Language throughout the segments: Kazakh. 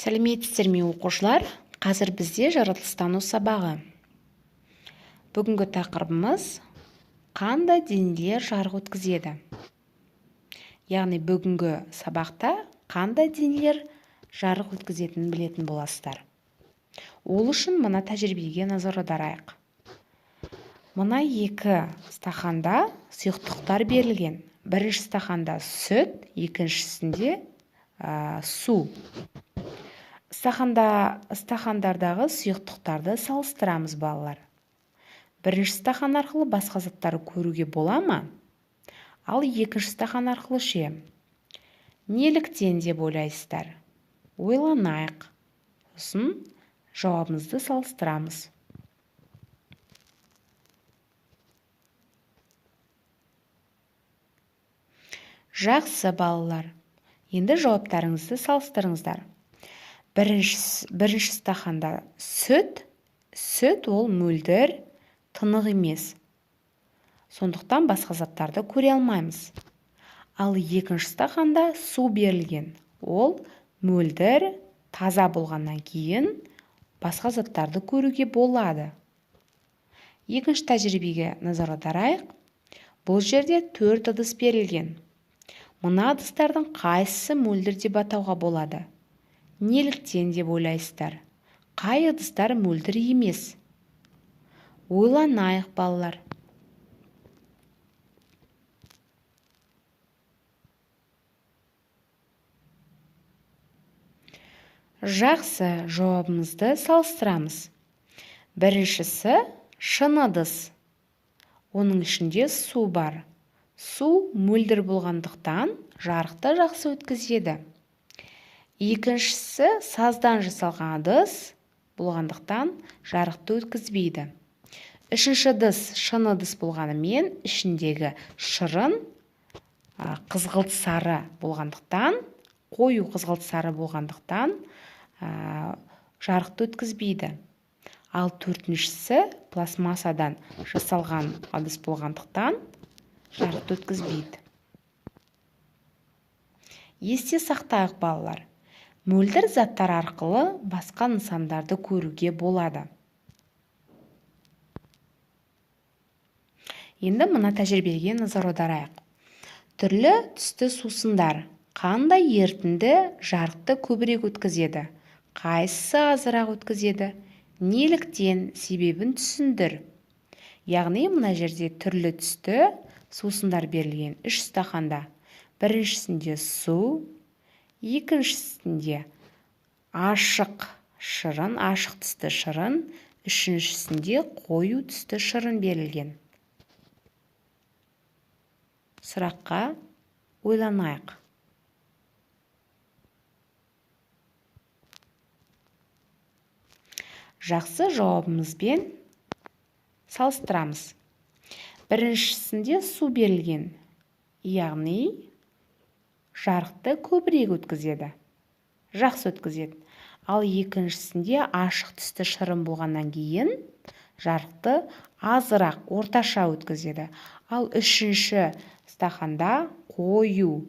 Сәлеметсіздер ме оқушылар? Қазір бізде жаратылыстану сабағы. Бүгінгі тақырыбымыз қандай денелер жарық өткізеді? Яғни бүгінгі сабақта қандай денелер жарық өткізетінін білетін боласыздар. Ол үшін мына тәжірибеге назар аударайық. Мына екі стақанда сұйықтықтар берілген. Бірінші стақанда сүт, екіншісінде су. Стақандардағы сұйықтықтарды салыстырамыз, балалар. Бірінші стақан арқылы басқа заттарды көруге бола ма? Ал екінші стақан арқылы ше? Неліктен деп ойлайсыздар? Ойланайық. Сосын жауабымызды салыстырамыз. Жақсы, балалар. Енді жауаптарыңызды салыстырыңыздар. Бірінші стақанда сүт ол мөлдір, тынық емес. Сондықтан басқа заттарды көре алмаймыз. Ал екінші стақанда су берілген. Ол мөлдір, таза болғаннан кейін басқа заттарды көруге болады. Екінші тәжірибеге назар аударайық. Бұл жерде 4 ыдыс берілген. Мына ыдыстардың қайсысы мөлдір деп атауға болады? Неліктен деп ойлайсыздар? Қай ыдыстар мөлдір емес? Ойланайық, балалар. Жақсы, жауабымызды салыстырамыз. Біріншісі шыны ыдыс. Оның ішінде су бар. Су мөлдір болғандықтан жарықты жақсы өткізеді. Екіншісі саздан жасалған ыдыс болғандықтан жарықты өткізбейді. Үшінші ыдыс шыны ыдыс болғанымен ішіндегі шырын қызғылт сары болғандықтан, қою қызғылт сары болғандықтан жарықты өткізбейді. Ал төртіншісі пластмассадан жасалған ыдыс болғандықтан жарықты өткізбейді. Есте сақтайық, балалар. Мөлдір заттар арқылы басқа нысандарды көруге болады. Енді мына тәжірибеге назар аударайық. Түрлі түсті сусындар қандай ерітінді жарықты көбірек өткізеді? Қайсысы азырақ өткізеді? Неліктен? Себебін түсіндір. Яғни мына жерде түрлі түсті сусындар берілген 3 стақанда. Біріншісінде су, екіншісінде ашық түсті шырын, үшіншісінде қою түсті шырын берілген. Сұраққа ойланайық. Жақсы, жауабымызбен салыстырамыз. Біріншісінде су берілген, яғни жарықты көбірек өткізеді. Жақсы өткізеді. Ал екіншісінде ашық түсті шырын болғаннан кейін жарықты азырақ, орташа өткізеді. Ал үшінші стақанда қою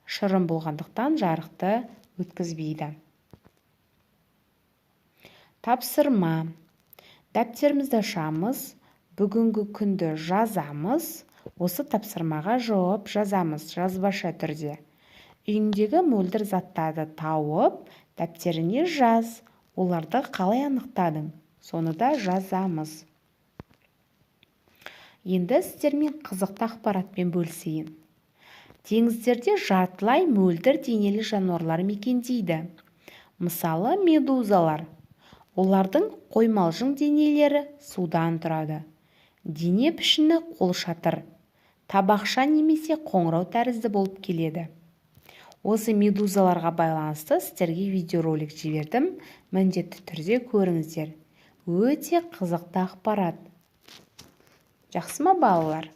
шырын болғандықтан жарықты өткізбейді. Тапсырма. Дәптерімізді ашамыз, бүгінгі күнді жазамыз. Осы тапсырмаға жауап жазамыз жазбаша түрде. Үйіңдегі мөлдір заттарды тауып, дәптеріне жаз. Оларды қалай анықтадың? Соны да жазамыз. Енді сіздермен қызықты ақпаратпен бөлісейін. Теңіздерде жартылай мөлдір денелі жануарлар мекендейді. Мысалы, медузалар. Олардың қоймалжың денелері судан тұрады. Дене пішіні қолшатыр, табақша немесе қоңырау тәрізді болып келеді. Осы медузаларға байланысты сіздерге видеоролик жібердім. Міндетті түрде көріңіздер. Өте қызықты ақпарат. Жақсы ма, балалар?